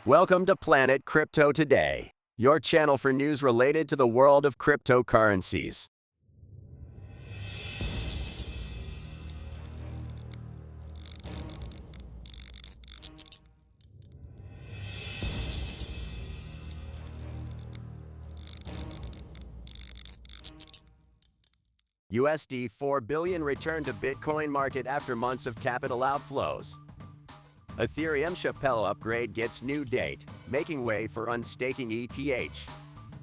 Welcome to Planet Crypto Today, your channel for news related to the world of cryptocurrencies. USD 4 billion returned to Bitcoin market after months of capital outflows. Ethereum Chappelle upgrade gets new date, making way for unstaking ETH.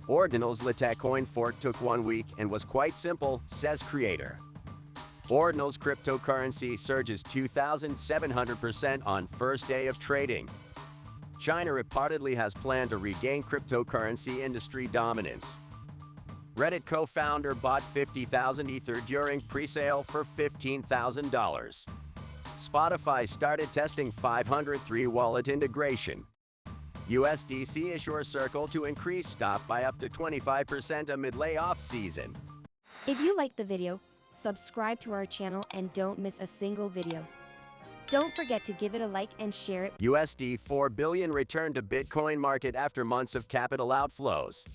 Ordinal's Litecoin fork took 1 week and was quite simple, says creator. Ordinal's cryptocurrency surges 2,700% on first day of trading. China reportedly has planned to regain cryptocurrency industry dominance. Reddit co-founder bought 50,000 Ether during pre-sale for $15,000. Spotify started testing 503 wallet integration. USDC issuer circle to increase staff by up to 25% amid layoff season. If you like the video, subscribe to our channel and don't miss a single video. Don't forget to give it a like and share it. USD 4 billion returned to Bitcoin market after months of capital outflows.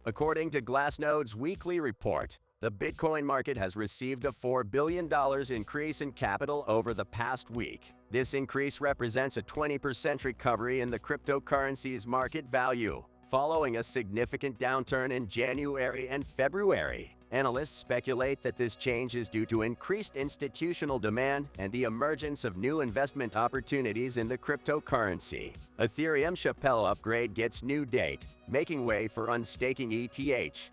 According to Glassnode's weekly report, the Bitcoin market has received a $4 billion increase in capital over the past week. This increase represents a 20% recovery in the cryptocurrency's market value, following a significant downturn in January and February. Analysts speculate that this change is due to increased institutional demand and the emergence of new investment opportunities in the cryptocurrency. Ethereum Chappelle upgrade gets new date, making way for unstaking ETH.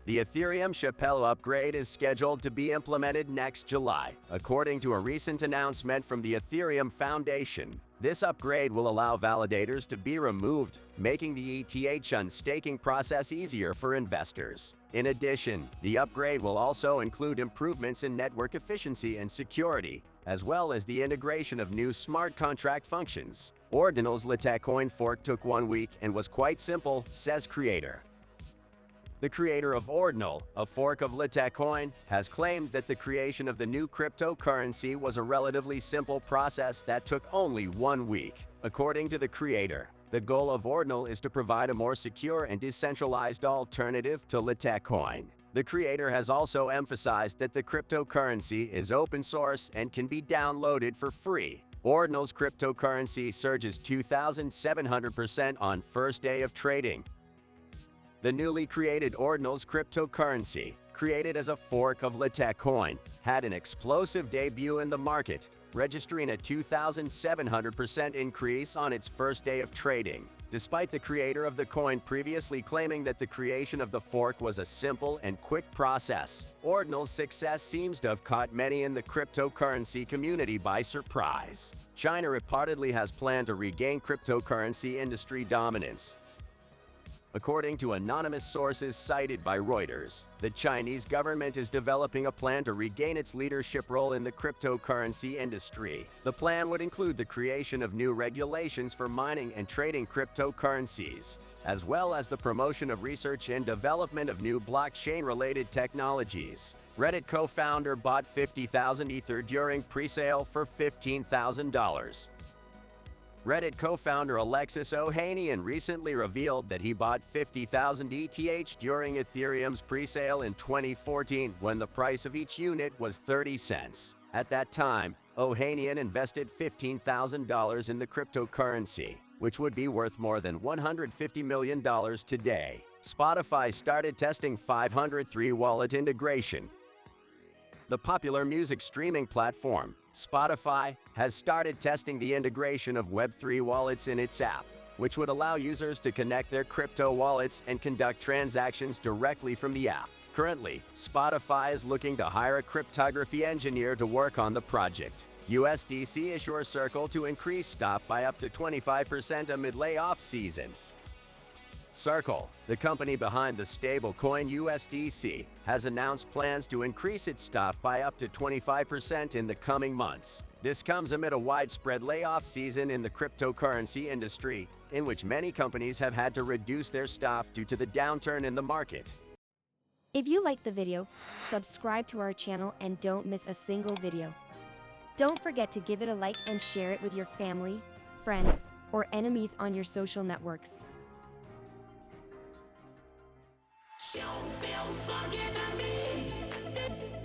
The Ethereum Chappelle upgrade is scheduled to be implemented next July, according to a recent announcement from the Ethereum Foundation. This upgrade will allow validators to be removed, making the ETH unstaking process easier for investors. In addition, the upgrade will also include improvements in network efficiency and security, as well as the integration of new smart contract functions. Ordinal's Litecoin fork took 1 week and was quite simple, says creator. The creator of Ordinal, a fork of Litecoin, has claimed that the creation of the new cryptocurrency was a relatively simple process that took only 1 week. According to the creator, the goal of Ordinal is to provide a more secure and decentralized alternative to Litecoin. The creator has also emphasized that the cryptocurrency is open source and can be downloaded for free. Ordinal's cryptocurrency surges 2,700% on first day of trading. The newly created Ordinal's cryptocurrency, created as a fork of Litecoin, had an explosive debut in the market, registering a 2,700% increase on its first day of trading. Despite the creator of the coin previously claiming that the creation of the fork was a simple and quick process, Ordinal's success seems to have caught many in the cryptocurrency community by surprise. China reportedly has planned to regain cryptocurrency industry dominance. According to anonymous sources cited by Reuters, the Chinese government is developing a plan to regain its leadership role in the cryptocurrency industry. The plan would include the creation of new regulations for mining and trading cryptocurrencies, as well as the promotion of research and development of new blockchain-related technologies. Reddit co-founder bought 50,000 Ether during pre-sale for $15,000. Reddit co-founder Alexis Ohanian recently revealed that he bought 50,000 ETH during Ethereum's pre-sale in 2014 when the price of each unit was 30 cents. At that time, Ohanian invested $15,000 in the cryptocurrency, which would be worth more than $150 million today. Spotify started testing 503 wallet integration. The popular music streaming platform, Spotify, has started testing the integration of Web3 wallets in its app, which would allow users to connect their crypto wallets and conduct transactions directly from the app. Currently, Spotify is looking to hire a cryptography engineer to work on the project. USDC issuer circle to increase staff by up to 25% amid layoff season. Circle, the company behind the stablecoin USDC, has announced plans to increase its staff by up to 25% in the coming months. This comes amid a widespread layoff season in the cryptocurrency industry, in which many companies have had to reduce their staff due to the downturn in the market. If you like the video, subscribe to our channel and don't miss a single video. Don't forget to give it a like and share it with your family, friends, or enemies on your social networks. Don't feel fucking at me.